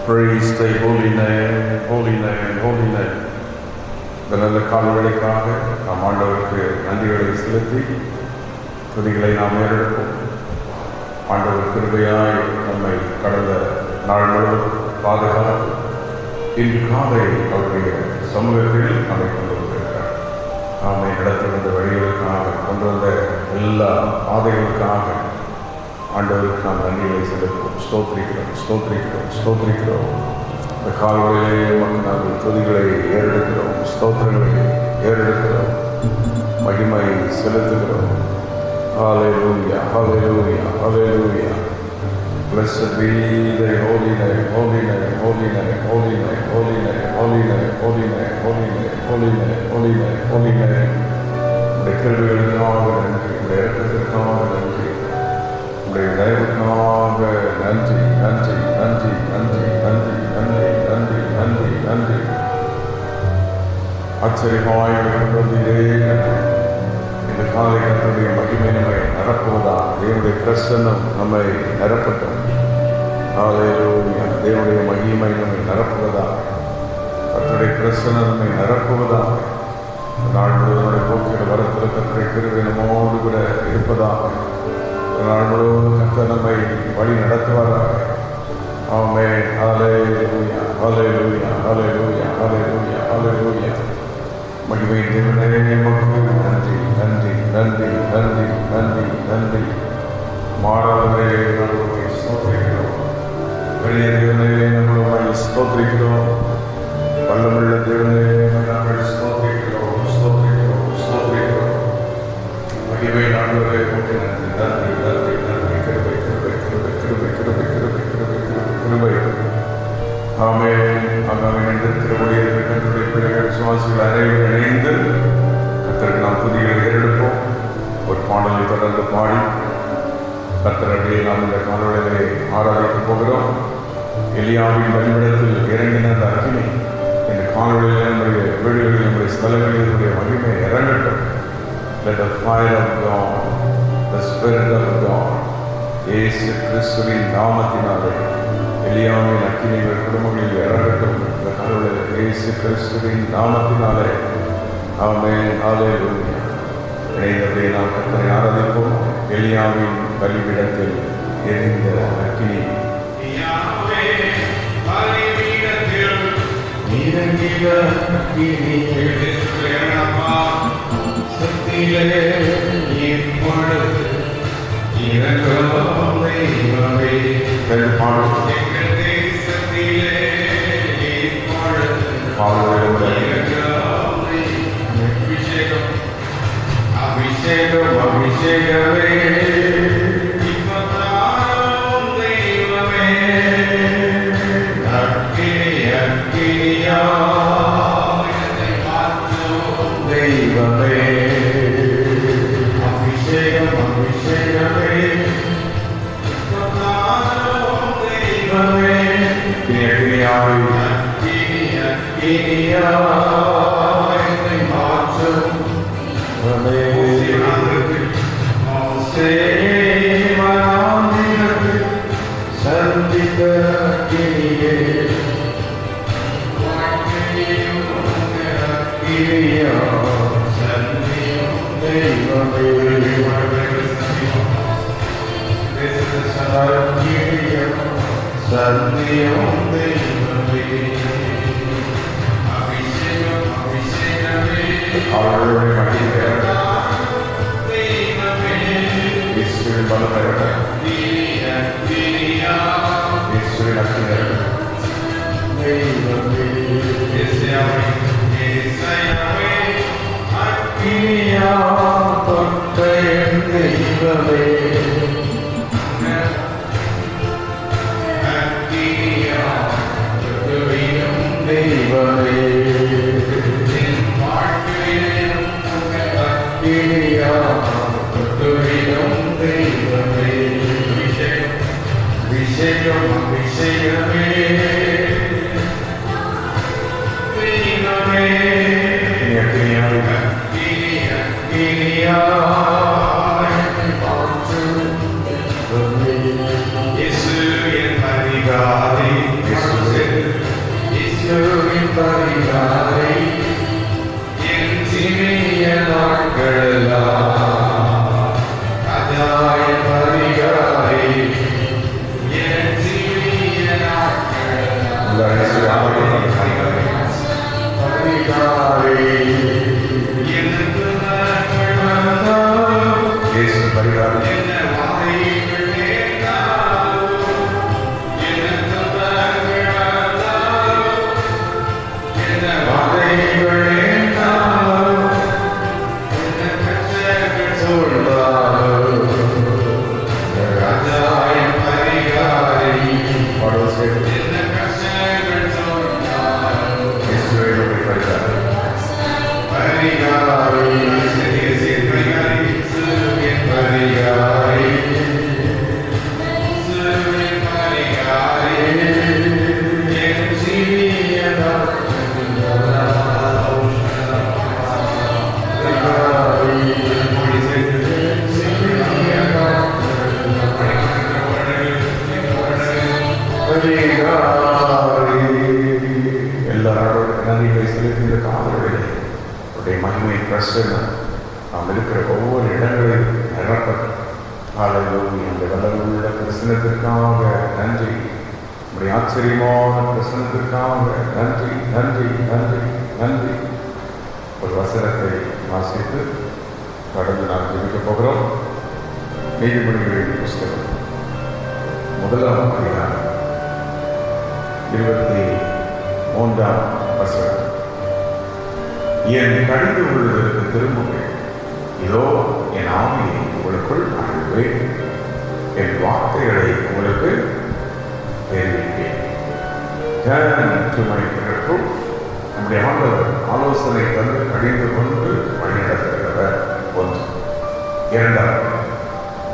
Praise thy holy name, holy name, holy name. இந்த நல்ல காலவேளைக்காக நாம் ஆண்டவருக்கு நன்றிகளை செலுத்தி துதிகளை நாம் ஏறெடுப்போம். ஆண்டவர் கிருபையாய் நம்மை கடந்த நாள் முழுவதும் பாதுகாத்து இன்று காலை அவருடைய சமூகத்தில் நம்மை கொண்டு வந்திருக்கிறார். நாமை நடத்தி வந்த வழிகளுக்காக கொண்டு வந்த எல்லா பாதைகளுக்காக ஆண்டவருக்கு நாம் நன்றிகளை செலுத்துவோம். ஸ்தோத்திரிக்கிறோம். இந்த கால்வழியிலே மக்கள் நாங்கள் துதிகளை ஏறெடுக்கிறோம், ஸ்தோத்திரங்களை ஏறெடுக்கிறோம், மகிமை செலுத்துகிறோம். Hallelujah, hallelujah, hallelujah. Blessed be thy holy name, holy name, holy name, holy name, holy name, holy name, holy name, holy name, holy name, holy name, holy name. உடைய கேள்விகளுக்காக நன்றி, உடைய இறக்கத்திற்காக நன்றி, உடைய தயவுக்காக நன்றி, நன்றி, நன்றி, நன்றி, நன்றி, நன்றி, நன்றி, நன்றி, நன்றி. ஆச்சரியமாய் கொண்டு வந்தீரே நன்றி. இந்த காலை கர்த்தருடைய மகிமை நம்மை நிரப்புவதா, தேவனுடைய பிரசன்னம் நம்மை நிரப்பட்டும். ஹல்லேலூயா. தேவனுடைய மகிமை நம்மை நிரப்புவதா, கர்த்தருடைய பிரசன்னம் நம்மை நிரப்புவதா. நாள் முழுவதும் போக்கிற வரத்தில் கர்த்தருடைய கிருபை நம்மோடு கூட இருப்பதாக. நாள் முழுவதும் கர்த்தர் நம்மை வழி நடத்துவாராக. ஆமென். ஹல்லேலூயா, ஹல்லேலூயா, ஹல்லேலூயா, ஹல்லேலூயா, ஹல்லேலூயா. மகிமை தேவனே, மக்கள் நன்றி, நன்றி, நன்றி, நன்றி, நன்றி, நன்றி. மாறாதவரே நம்மளுடைய ஸ்தோத்திரிக்கிறோம். வெளிய தேவனே நம்மளுடைய ஸ்தோத்திரிக்கிறோம். வல்லமுள்ள தேவனே நாங்கள் ஸ்தோத்திரிக்கிறோம், ஸ்தோத்திரிக்கிறோம், ஸ்தோத்திரிக்கிறோம். மகிமை ஆண்டவரே உமக்கு நன்றி, நன்றி, நன்றி, நன்றி. கிருபை, கிருபை, கிருபை, கிருபை, கிருபை, கிருபை, கிருபை, கிருபை, கிருபை. ஆமென். ஆமென். என்று திருவடியில் கர்த்தருடைய பிள்ளைகள் விசுவாசிகள் அனைவரும் இணைந்து கர்த்தருக்கு நாம் துதிகளை ஏறெடுப்போம். ஒரு பாடலை தொடர்ந்து பாடி கர்த்தருடைய நாம் இந்த காலவெளியிலே ஆராதிக்கப் போகிறோம். எலியாவின் வழிபடத்தில் இறங்கின அந்த அக்கினி இந்த காலவெளியிலே நம்முடைய வீடுகளில், நம்முடைய ஸ்தலங்களில் நம்முடைய மகிமை இறங்கட்டும். Let the fire of God, the Spirit of God, இயேசு கிறிஸ்துவின் நாமத்தினாலே எலியாவின் அக்கினிகள் குடும்பங்களில் இறங்கட்டும். இந்த காலவெளியில் இயேசு கிறிஸ்துவின் நாமத்தினாலே. ஆமென். ஹல்லேலூயா. இணைந்தபடியே நாம் கர்த்தரை ஆராதிப்போம். எலியாவின் பலிபீடத்தில் எரிந்த அக்கினி. இறங்கிய அக்கினி சக்தியிலே இப்பொழுது இறங்கும் தெய்வமே. பாடும் அபிஷேகம் அபிஷேகமே தெய்வமே. அக்கினி அக்கினியா தெய்வமே. அபிஷேகம் அபிஷேகமே தெய்வமே. அக்கினியாய் Yes, இயேசுவின் பரிகாரை என் ஜீவிய நாட்களெல்லாம் ராஜாய பரிகாரை என் ஜீவிய நாட்களெல்லாம் பரிகாரை எனக்கு இயேசு பரிகாரை எல்லாரோட நன்றிகளை செலுத்திய காலங்களில் அவருடைய மகிமை பிரசன்னம் நாம் இருக்கிற ஒவ்வொரு இடங்களிலும் நிரப்பது காலையில் அந்த வல்லமுள்ள பிரசனத்திற்காக நன்றி. நம்முடைய ஆச்சரியமான பிரசனத்திற்காக நன்றி நன்றி நன்றி நன்றி. ஒரு வசனத்தை வாசித்து கடந்து நாம் ஜெபிக்கப் போகிறோம். நீதிமொழிகளின் புஸ்தகம் 1ஆம் அதிகாரம் 23ஆம் வசனம். என் கடிந்து உள்ளதற்கு திரும்புங்கள், இதோ என் ஆவியை உங்களுக்குள் அனுப்புவேன், என் வார்த்தைகளை உங்களுக்கு தெரிவிப்பேன். நம்முடைய ஆண்டவர் ஆலோசனை தந்து கடிந்து கொண்டு வழிநடத்துகிறவர் ஒன்று. இரண்டாவது,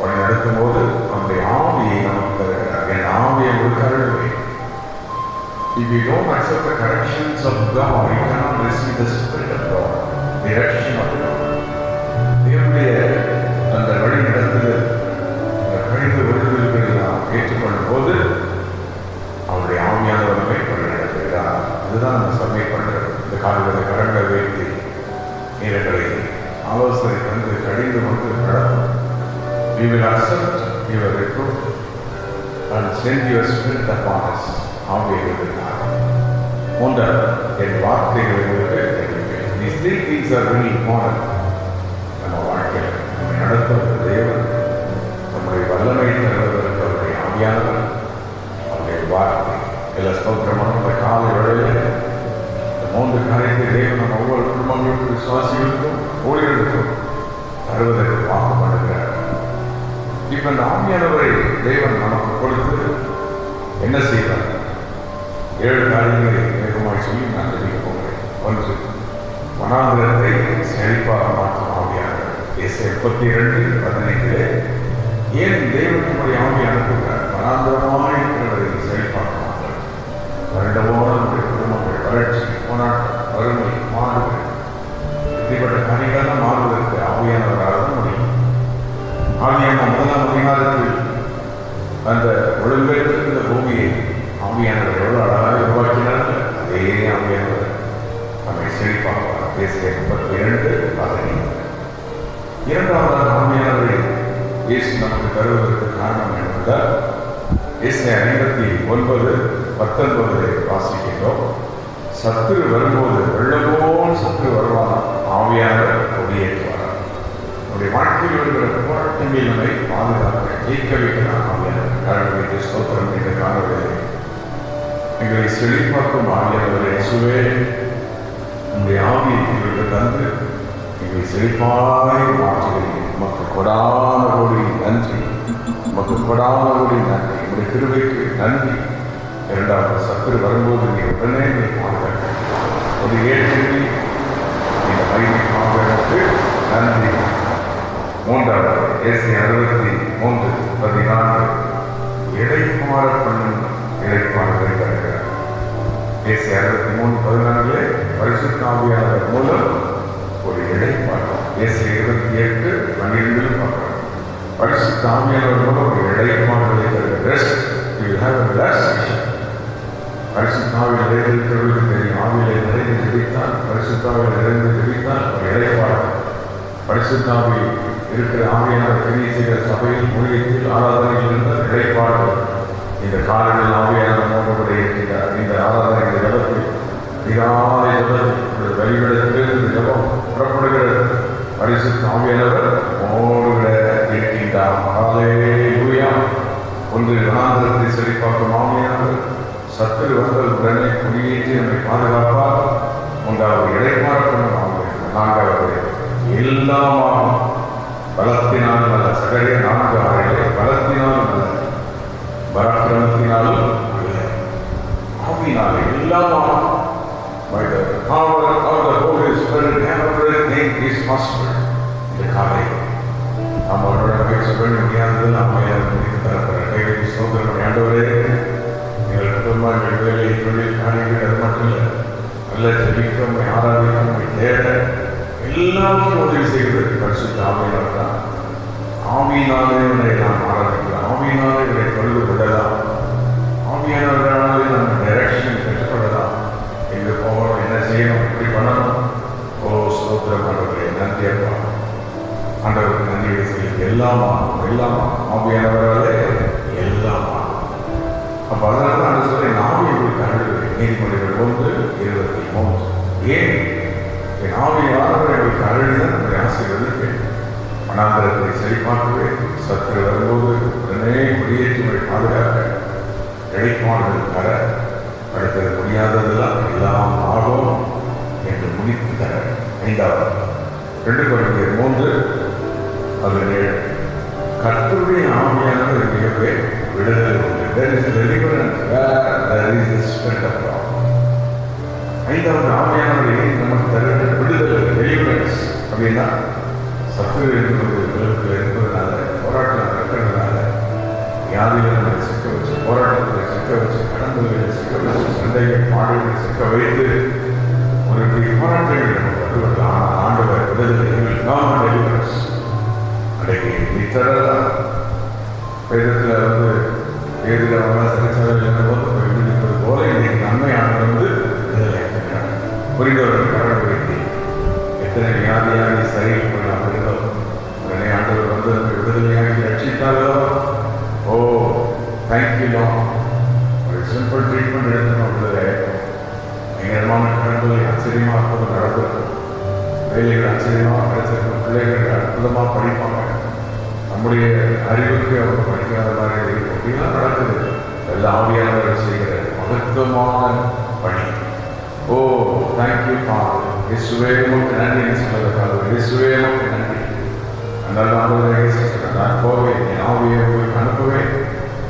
வழிநடத்தும் போது நம்முடைய ஆவியை நமக்கு தருகிறார். என் ஆவியை உங்களுக்கு அருள்வேன். If you don't accept the corrections of God, you cannot receive the Spirit of God, direction of God. தேவனுடைய அந்த வழி நடத்துதல், அந்த கழிந்து விடுதல்களை நாம் ஏற்றுக்கொள்ளும் போது அவருடைய ஆவியானவர் நம்மை வழி நடத்துகிறார். அதுதான் நம்ம சபை பண்ணுறது. இந்த காலங்களை கரங்கள் வைத்து நேரங்களை ஆலோசனை தந்து கழிந்து கொண்டு நடத்தும். We will accept your reproof and send your Spirit upon us. மூன்றாவது, என் வார்த்தைகளை தெரிவிப்பேன். These three things are very important. நம்ம வாழ்க்கையில் நம்மை நடத்துவது தேவன், நம்முடைய வல்லமை தருவதற்கு அவருடைய ஆவியானவர், அவருடைய வார்த்தை. எல்லா ஸ்தோத்திரமான இந்த கால வேளையில் இந்த 3 காரியத்தை தேவன் நம்ம ஒவ்வொரு குடும்பங்களுக்கும் விசுவாசிகளுக்கும் ஊழியர்களுக்கும் தருவதற்கு வாக்கு பண்ணுகிறார். இப்ப இந்த ஆவியானவரை தேவன் நமக்கு கொடுத்து என்ன செய்வார்? 7 காரியங்களை வேகமாக சொல்லி நான் தெரிவிக்க போகிறேன். 1, வனாந்திரத்தை செழிப்பாக மாற்றும் ஆவியானவர். ஏசாயா 32:15 ஏன் தேவன் நம்முடைய ஆவி அனுப்புகிறார்? வனாந்திரமாக இருக்கிறவரை செழிப்பாக மாற்றார். வருடமோடு நம்முடைய குடும்பங்கள் வறட்சி, போராட்டம், வறுமை, மாறுதல், இப்படிப்பட்ட காரியங்கள்லாம் மாறுவதற்கு ஆவியானவராக முடியும். ஆவியான 1ஆம் அதிகாரத்தில் அந்த ஒழுங்கற்ற இந்த பூமியை ஆவியானவர் எவ்வளவு அழகாக உருவாக்கினார். அதே ஆவியானவர் நம்மை செழிப்பாக. ஏசாயா 32:15. இரண்டாவதாக ஆவியானவரை இயேசு நமக்கு தருவதற்கு காரணம் என்னவென்றால் ஏசாயா 59:19 வாசிக்கின்றோம். சத்துரு வரும்போது வெள்ளமோன் சத்துரு வருவான், ஆவியானவர் கொடியேற்றுவார். நம்முடைய வாழ்க்கையில் இருக்கிற போராட்டங்கள் நம்மை பாதுகாக்க ஜெயிக்க வைக்கிறார் ஆவியானவர். கடவுளுக்கு ஸ்தோத்திரம். என்ற காணவில்லை எங்களை செழிப்பாக்கும் ஆவியானவரை இயேசுவே, உங்களுடைய ஆவியை எங்களுக்கு தந்து எங்களை செழிப்பாய் மாற்றுகிறீர்கள். உமக்கு கொடான கோடி நன்றி, உமக்கு கொடான கோடி நன்றி, உங்களுடைய கிருபைக்கு நன்றி. இரண்டாவது, சத்துரு வரும்போது நீங்கள் உடனே பாதுகாக்க ஒரு ஏற்றி இந்த மகிமைக்காக நன்றி. மூன்றாவது, ஏசாயா 63:14 இளைப்பாற பண்ணும் இளைப்பாறுதலை தருகிறார். ஏசாயா 63:14 பரிசுத்த ஆவியானவர் மூலம் ஒரு இளைப்பாறு. ஏசாயா 28:12 பார்க்கிறோம். பரிசுத்த ஆவியானவர் மூலம் ஒரு இளைப்பாறுதலை தருகிறார். Rest, you will have a relaxation. பரிசுத்த ஆவியானவர் இருக்கிறவர்களுக்கு ஜெபித்தான், பரிசுத்தாவில் நிறைந்து ஜெபித்தான், ஒரு இடைப்பாடு. பரிசுத்தாவில் இருக்கிற ஆவியானவர் கிரியை செய்கிற சபையில் ஊழியத்தில் ஆராதனையில் இருந்த இடைப்பாடு இந்த காலையில் ஆவியானவர் நம்மோடு இருக்கிறார். இந்த ஆராதனை ஜபத்தில் இதாய ஜபத்தில் வழிபடத்திலிருந்து ஜபம் புறப்படுகிறது. பரிசுத்த ஆவியானவர் நம்மோடு இருக்கின்றார். ஹல்லேலூயா. ஒன்று வனாந்திரத்தை செழிப்பாக்கும் ஆவியானவர் சத்துரு வந்தல் உடனே குடியேற்றி நம்மை பாதுகாப்பார். மூன்றாவது இடைப்பாடு பண்ணும் ஆவியானவர். நான்காவது எல்லாமாகும் பலத்தினால் அல்ல. சகரிய 4:6 பலத்தினாலும் அல்ல, பராக்கிரமத்தினாலும் அல்ல, ஆவியினாலே எல்லாமாகும். By the power of the Holy Spirit, everything is possible. இந்த காலை நாம் அவரோட பேச வேண்டும். முடியாதது நாம் தரப்பட கைகளுக்கு சோதனை. ஆண்டவரே, எங்கள் குடும்பம், எங்கள் வேலை, தொழில் காரியங்கள், அது மட்டும் இல்லை, நல்ல ஜெபிக்க, ஆராதிக்க, தேட எல்லாருக்கும் உதவி செய்வது பரிசுத்த ஆவியானவர் தான். ஆவியினாலே இவனை நாம் ஆராதிக்கலாம், ஆவியினாலே இவனை தொழுது கொள்ளலாம், ஆவியானவர்களாலே நம்ம டைரக்ஷன் பெற்றுக்கொள்ளலாம். எங்கே போகணும், என்ன செய்யணும், எப்படி பண்ணணும். ஓ ஸ்தோத்திரம் ஆண்டவரே, நன்றி அப்பா. ஆண்டவருக்கு நன்றி செய்யும். எல்லாமா ஆவியானவராலே எல்லாமா. அப்போ அதனால தான் அந்த சொல்ல ஆவியை உங்களுக்கு அருள்வேன். நீதிமொழிகள் 1:23. ஏன் என் ஆவியானவரை உங்களுக்கு அருள்தான் உங்களை ஆசீர்வதிப்பேன். மனாந்தரத்தை சரிபார்க்குவேன். சத்துரு வரும்போது உடனே குடியேற்றி பாதுகாக்க இடைப்பாடுகள் தர, அடுத்தது முடியாததெல்லாம் எல்லாம் ஆகும் என்று முடித்து தர. 5வது 2 Corinthians 3:17 கர்த்தருடைய ஆவியானவர் எங்கேயோ விடுதலை உண்டு. There is deliverance where there is the Spirit of God. 5வது ஆவியானவரை நமக்கு தர விடுதலை, டெலிவரன்ஸ். அப்படின்னா சத்துரு என்பது விலங்குகள் இருப்பதனால, போராட்டம் நடக்கிறதுனால, வியாதியில் நம்மளை சிக்க வச்சு, போராட்டத்தில் சிக்க வச்சு, கடன்களில் சிக்க வச்சு, சண்டைகள் பாடுகளை சிக்க வைத்து ஒரு போராட்டங்கள் நமக்கு வருவது. ஆனால் ஆண்டவர் விடுதலை டெலிவரன்ஸ் அன்றைக்கு இத்தரதான் வேதத்தில் வேதில் சரிசவில் இருந்தபோது விடுவிப்பது போல இன்னைக்கு நன்மையானவர் விடுதலை புரிந்தவர்கள் கடவுள் வைத்து எத்தனை வியாதியாகி சரியில் கொள்ளாமல் இருந்தோம். உடனே ஆண்டவர் வந்து நம்ம விடுதலையாகி ரட்சித்தாரோ. ஓ தேங்க்யூ. ஒரு சிம்பிள் ட்ரீட்மெண்ட் எடுத்துக்கணும், விடுதலை ஆயிருக்கும். பயங்கரமான கடன்களை ஆச்சரியமாக இருப்பது நடந்திருக்கும். வேலைகள் ஆச்சரியமாக கிடைச்சிருக்கும். பிள்ளைகள் அற்புதமாக படிப்பாங்க. நம்முடைய அறிவுக்கு அவங்க படிக்காத மாதிரி இருக்கும். அப்படிலாம் நடக்குது. எல்லா ஆவியானவர்கள் செய்கிற மகத்துவமான பணி. ஓ தேங்க்யூ ஃபாதர். இயேசுவே உமக்கு நன்றி சொல்வதற்காக இயேசுவே உமக்கு நன்றி. அதனால் ஆண்டவரே நான் போவேன், என் ஆவியை உங்களுக்கு அனுப்புவேன்,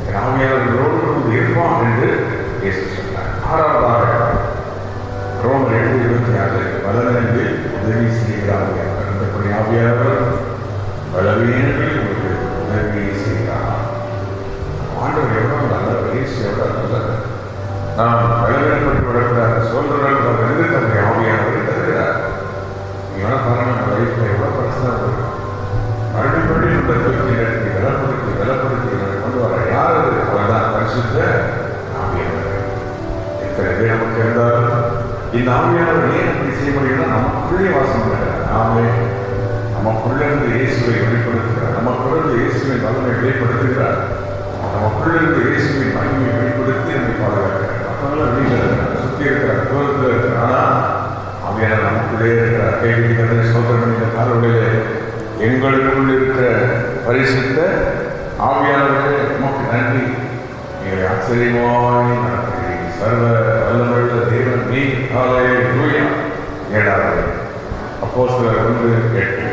என் ஆவியானவர்களோடு இருப்பான் என்று இயேசு சொன்னார். 6வதாக ரோமர் 8:26 பலவீனங்களில் உதவி செய்கிறார்கள். அந்த ஆவியானவர் பலவீனங்களில் உங்களுக்கு உதவி செய்கிறார். ஆண்டவர் எவ்வளவு நல்லவர், இயேசு எவ்வளவு நல்லவர். நாம் பலவீனப்பட்டு விடக்கூடாது. சொல்றவர்கள் வந்து தன்னுடைய ஆவியானவரை தருகிறார். நீங்க பாருங்க, நம்ம லைஃப்ல எவ்வளவு பிரச்சனை இருக்கு. மறுபடியும் இந்த தூக்கி வெலப்படுத்தி கொண்டு வர யார் அது? அவர்தான் பரிசுத்த ஆவியானவர். எத்தனை பேர் நமக்கு இருந்தாலும் இந்த ஆவியானவர் ஏன் அப்படி செய்ய முடியும்னா நமக்குள்ளே வாசம் பண்ணுறார். நாமே நமக்குள்ளிருந்து இயேசுவை வெளிப்படுத்துகிறார். நமக்குள்ளிருந்து இயேசுவின் வல்லமை வெளிப்படுத்துகிறார். நமக்குள்ளிருந்து இயேசுவின் மகிமையை வெளிப்படுத்தி நம்மை பாதுகாக்கிறார். மற்றவங்களும் வெளியில் சுற்றி இருக்கிறார், தூரத்தில் இருக்கிறார். ஆனால் ஆவியானவர் நமக்குள்ளே இருக்கிறார். கைவிடி கதை சோதனை இந்த காலவழியிலே எங்களுக்குள் இருக்கிற பரிசுத்த ஆவியானவர்களே நமக்கு நன்றி. நீங்கள் ஆச்சரியமாய் நடக்கிறீர்கள். சர்வ வல்லமையுள்ள தேவன் நீ. ஹல்லேலூயா. 7வது அப்போஸ்தலர் 1:8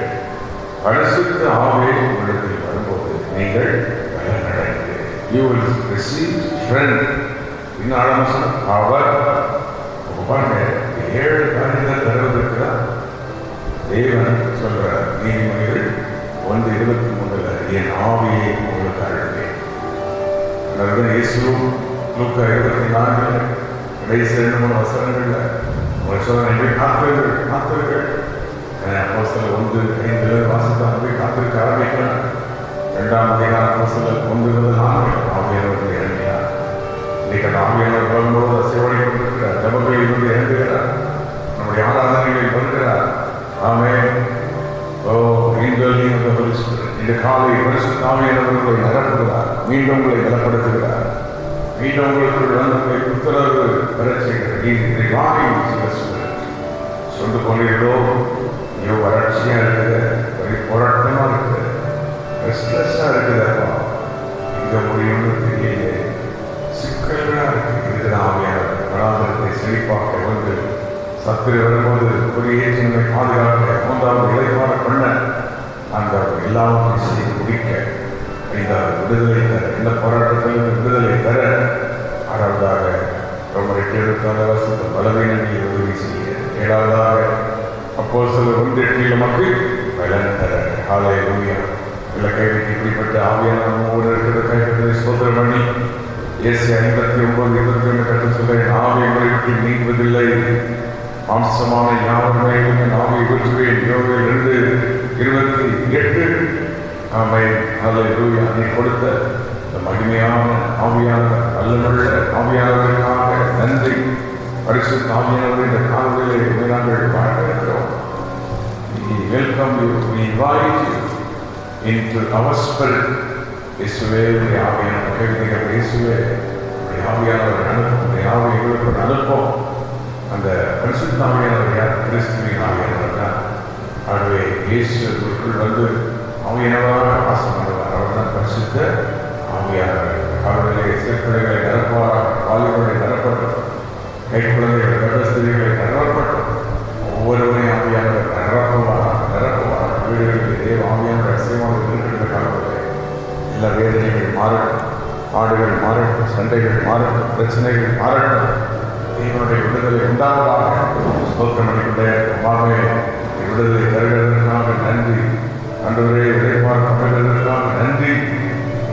பரிசுத்த ஆவி உங்களிடத்தில் வரும்போது நீங்கள் பலனடைந்து you will receive strength. இன்னும் அவர் பாருங்க, 7 காரியங்களை தருவதற்கு தான் தேவன் சொல்ற. நீதிமொழிகள் 1:23 என் ஆவியை உங்களுக்கு அழுவேன். இயேசு லூக்கா 24 கடைசி 2-3 வசனங்கள்ல உங்களுக்கு சொல்ல காத்திருங்கள். அப்போஸ்தலர் 1:5 வாசித்தால் போய் காத்திருக்க ஆரம்பிக்கிறார். 2ஆம் அதிகாரம் அப்போஸ்தலர் 1:4 ஆவியானவர்கள் இறங்கினார். இன்னைக்கு அந்த ஆவியானவர் வரும்போது சேவனை கொண்டிருக்கிறார். ஜபங்களில் இருந்து இறங்குகிறார். காலை பரிசுத்த ஆவியானவர்களை நிரப்புகிறார், மீண்டும் உங்களை பலப்படுத்துகிறார், மீண்டும் உங்களுக்கு வந்து உத்தரவு பெறச் செய்கிறார். சொந்து கொண்டீர்களோ ஐயோ வறட்சியாக இருக்குது, வரி போராட்டமாக இருக்குது, ரெஸ்ட்லெஸ்ஸாக இருக்குதுப்பா, எங்கே முடியும்னு தெரியல, சிக்கல்களாக இருக்குது, இதுதான் ஆவியானவர் வராதத்தை செழிப்பாக்க வந்து சத்துரு வரும்போது குறியேற்றி நம்மை பாதுகாக்க மூன்றாவது இலைப்பாட பண்ண அந்த எல்லாவற்றையும் செய்து முடிக்க இந்த விடுதலை தர, இந்த போராட்டத்தில் விடுதலை தர ஆறாவதாக ரொம்ப 8 பலவீனங்களை உதவி செய்ய, 7வதாக அப்போஸ்தலர் 1:8 நமக்கு பலன் தர. ஹல்லேலூயா. இலக்கைவிட்டு இப்படிப்பட்ட ஆவியான நம்மோடு இருக்கிற கைப்பற்றி சோதரம் பண்ணி ஏசியா 59:21 கற்று சொல்ல, ஆவி உங்களை விட்டு நீங்குவதில்லை, மாம்சமான யாவர் மேலும் ஆவியை ஊற்றுவேன். யோவேல் 2:28. ஆமென். ஹல்லேலூயா. நீ கொடுத்த இந்த மகிமையான ஆவியானவர், வல்லமையுள்ள ஆவியானவருக்காக நன்றி. பரிசுத்த ஆவியானவர் இந்த காலங்களிலே நாங்கள் வாழ்கிறோம். We welcome you, we invite you into our spirit. இயேசுவே உடைய ஆவியானவர் கேட்கிறீர்கள், இயேசுவே உடைய ஆவியானவர் அனுப்பும், உடைய ஆவி எங்களுக்கு அனுப்பும். அந்த பரிசுத்த ஆவியானவர் யார்? கிறிஸ்துவின் ஆவியானவர் தான். ஆகவே இயேசுக்குள் வந்து ஆவியானவராக வாசம் பண்ணுவார். அவர் தான் பரிசுத்த ஆவியானவர். அவர்களை சிறுபிள்ளைகளை நிரப்புவாராக, வாலிபர்களை நிரப்பட்டும், கைக்குழந்தைகள் கர்ப்பஸ்திரிகளை நிரப்பட்டும், ஒவ்வொருவரையும் ஆவியானவர் நிரப்புவார். வீடுகளில் தேவ ஆவியானவர் அசைவானது இருக்கிற காலத்தில் எல்லா வேதனைகள் மாறட்டும், பாடுகள் மாறட்டும், சண்டைகள் மாறட்டும், பிரச்சனைகள் மாறட்டும், தேவனுடைய விடுதலை உண்டாவதாக. ஸ்தோத்திரம் பண்ணிக்கொண்டே அம்மாவே விடுதலை தருகிறதற்காக நன்றி. ஆண்டவரே இறைவார் அமைவதற்காக நன்றி.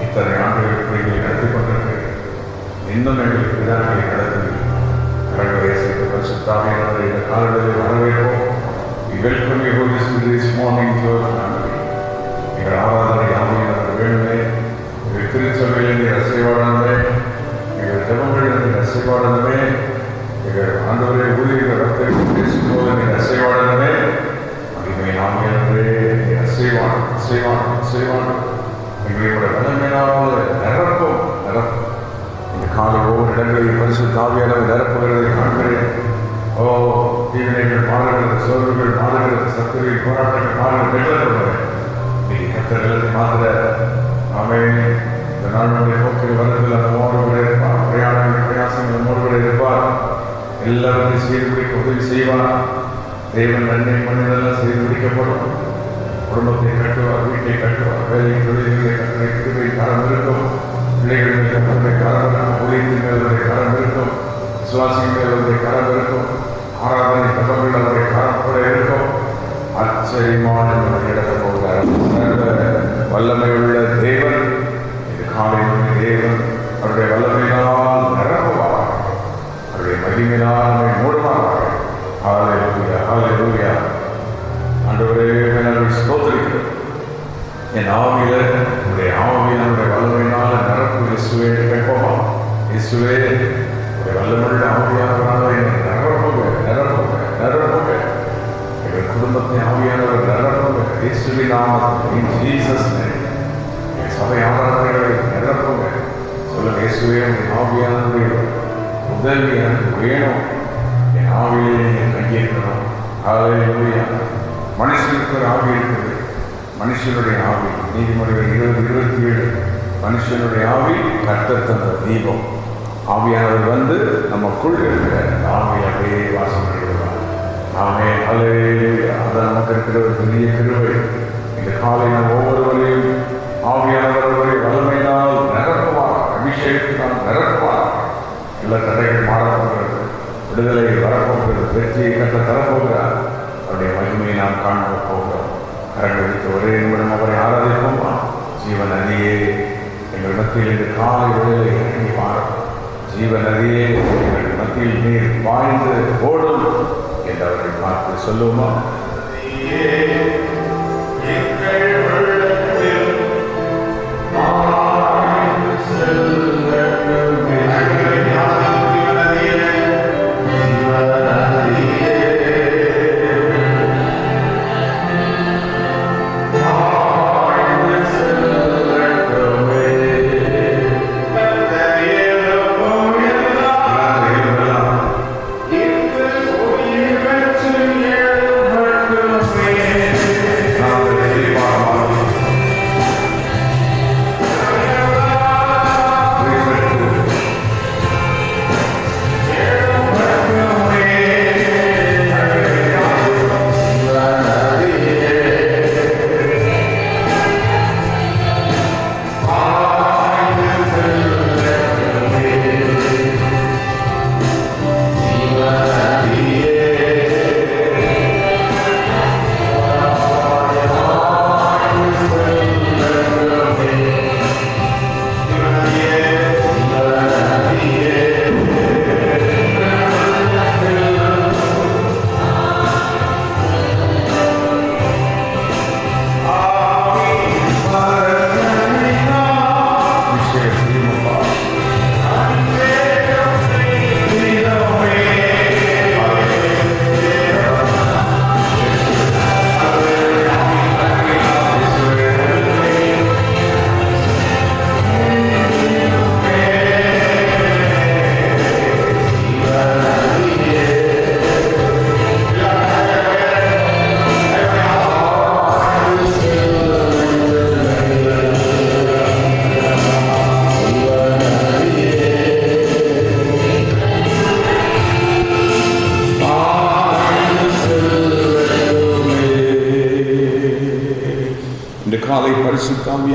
இத்தனை ஆண்டுகளுக்கு எங்களை நடத்தி கொண்டிருக்கிறேன். இன்னும் எங்களுக்கு விதானங்களை நடத்தி கடற்கரை சேர்த்து பரிசுத்தாவியானவரை இந்த காலங்களில் வரவேற்போம். We welcome you Holy Spirit this morning to our family. எங்கள் ஆராதனை ஆவியானவர் வேண்டுமே, எங்கள் திருச்சபையிலிருந்து அசைவாடனமே, எங்கள் ஜபங்களிலிருந்து அசைவாடனமே, எங்கள் ஆண்டவரை ஊழியர்கள் ரத்தை பேசும்போது நீங்கள் அசைவாடனமே, மகிமை ஆவியானவரே அசைவான் எங்களுடைய வல்லமையினால் நிரப்பும். இந்த காலை ஒவ்வொரு இடங்களில் பரிசுத்த ஆவியானவர் நிரப்புகிறதை காண்கிறேன். ஓ தீவினைகள் மாறுகிறது, சோர்வுகள் மாறுகிறது, சத்துருவின் போராட்டங்கள் மாறுகிறது, வெள்ளப்படுகிறேன். நீ கத்தர்களுக்கு மாத்திர ஆமென். இந்த நாளுடைய போக்கில் வரத்தில் நம்மோடு கூட இருப்பார், பிரயாணங்கள் பிரயாசங்கள் நம்மோடு கூட இருப்பார். எல்லாருமே செய்து முடிக்க உதவி செய்வார். தேவன் நன்மை மனிதெல்லாம் செய்து முடிக்கப்படும். குடும்பத்தை கட்டுவார், வீட்டை கட்டுவார், வேலை தொழில்களை கட்டுரை காலம் இருக்கும், பிள்ளைகளின் கட்டுரை காலம் இருக்கும், ஊழியத்தின் மேலுடைய காலம் இருக்கும், விசுவாசியின் மேலுடைய காலம் இருக்கும், ஆராதனை தகவல்கள் அவருடைய காலம் கூட இருக்கும். ஆச்சரியமான இடத்த போகிறார். வல்லமையுள்ள தேவன், இது காலையில் தேவன் அவருடைய வல்லமையினால் நிரப்புவார், அவருடைய மகிமையினால் நம்மை மூடுவார்கள். ஹல்லேலூயா, ஹல்லேலூயா. ஆண்டவரே நாங்கள் ஸ்தோத்திரிக்கிறோம். என் ஆவியில உடைய ஆவியினுடைய வல்லமையினால நிரப்பு இயேசுவே கேட்போமா? இயேசுவே உடைய வல்லமையுள்ள ஆவியானவராக என்னை நிரப்புங்க, நிரப்புங்க, நிரப்புங்க. எங்கள் குடும்பத்தை ஆவியானவர் நிரப்புங்க. இயேசுவின் நாமத்தில், in Jesus name. என் சபை ஆராதனைகளை நிரப்புங்க. சொல்லுங்க, இயேசுவே உடைய ஆவியானவருடைய உதவி எனக்கு வேணும். என் ஆவியை நீங்கள் கையேற்றணும். ஹல்லேலூயா. மனுஷனுக்கு ஒரு ஆவி இருக்குது. மனுஷனுடைய ஆவி, நீதிமொழிகள் 20:27, மனுஷனுடைய ஆவி கர்த்தர் தந்த தீபம். ஆவியானவர் வந்து நமக்குள் இருக்கிற ஆவி அப்படியே வாசம் பண்ணிடுவார். ஆமென், ஹல்லேலூயா. அதான் நமக்கு இருக்கிற ஒரு பெரிய கிருபை. இந்த காலை நாம் ஒவ்வொருவரையும் ஆவியானவரை வல்லமையினால் நிரப்புவார், அபிஷேகத்தினால் நிரப்புவார். எல்லா தடைகள் மாறப்போகிறது, விடுதலை வரப்போகிறது, வெற்றியை கற்ற தரப்போகிறார். அவருடைய மகிமையை நாம் காண போகிறோம். கரங்கள் வைத்து ஒரே நிமிடம் அவரை ஆராதிப்போமா? ஜீவ நதியே எங்கள் மத்தியில் இந்த காலை வேளையிலே இறங்கி பாரும். ஜீவ நதியே எங்கள் மத்தியில் நீர் பாய்ந்து ஓடும் என்று அவர்கள் பார்த்து சொல்லுமா? Yes.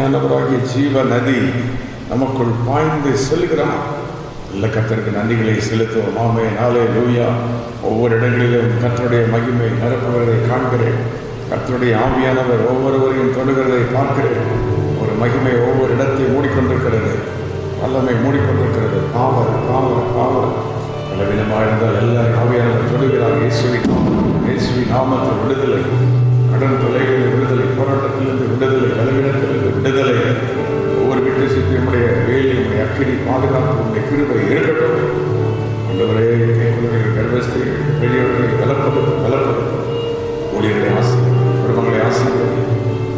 ஆவியானவராகிய ஜீவ நதி நமக்குள் பாய்ந்து செல்கிறார். நல்ல கர்த்தருக்கு நன்றிகளை செலுத்துவோம். ஆமென், ஹல்லேலூயா. ஒவ்வொரு இடங்களிலும் கர்த்தருடைய மகிமை நிரப்புகிறதை காண்கிறேன். கர்த்தருடைய ஆவியானவர் ஒவ்வொருவரையும் தொடுகிறதை பார்க்கிறேன். ஒரு மகிமை ஒவ்வொரு இடத்தையும் மூடிக்கொண்டிருக்கிறது. வல்லமை மூடிக்கொண்டிருக்கிறது. பாவர் பாவர் பாவர் பலவீனமாக இருந்தால் எல்லாரும் ஆவியானவர் தொடுகிறார். இயேசுவின் நாமத்தில் விடுதலை, கடன் தொலைகளில் விடுதலை, போராட்டத்திலிருந்து விடுதலை, பலவீனத்திலிருந்து விடுதலை. ஒவ்வொரு வீட்டை சுற்றி உடைய வேலி, உடைய அக்கினி பாதுகாப்பு, உடைய கிருபை இருக்கட்டும். ஆண்டவரே, கர்ப்பஸ்தை பெரியவர்களை பலப்படுத்தும் ஊழியர்களை ஆசீர்வதி, குடும்பங்களை ஆசீர்வதி.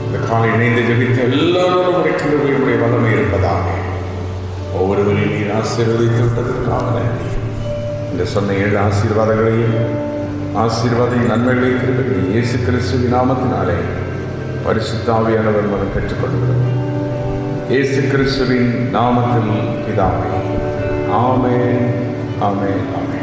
இந்த காலை இணைந்து ஜெபித்த எல்லாரோடும் உடைய கிருபை, உடைய வல்லமை இருப்பதாக ஒவ்வொருவரையும் நீர் ஆசீர்வதித்து விட்டதற்காக நன்றி. இந்த சொன்ன 7 ஆசீர்வாதங்களையும் நன்மைகளை கிருபைகளை இயேசு கிறிஸ்துவின் நாமத்தினாலே பரிசுத்த ஆவியானவர் மூலம் பெற்றுக்கொள்கிறோம். இயேசு கிறிஸ்துவின் நாமத்தில் பிதாவே. ஆமென், ஆமென், ஆமென்.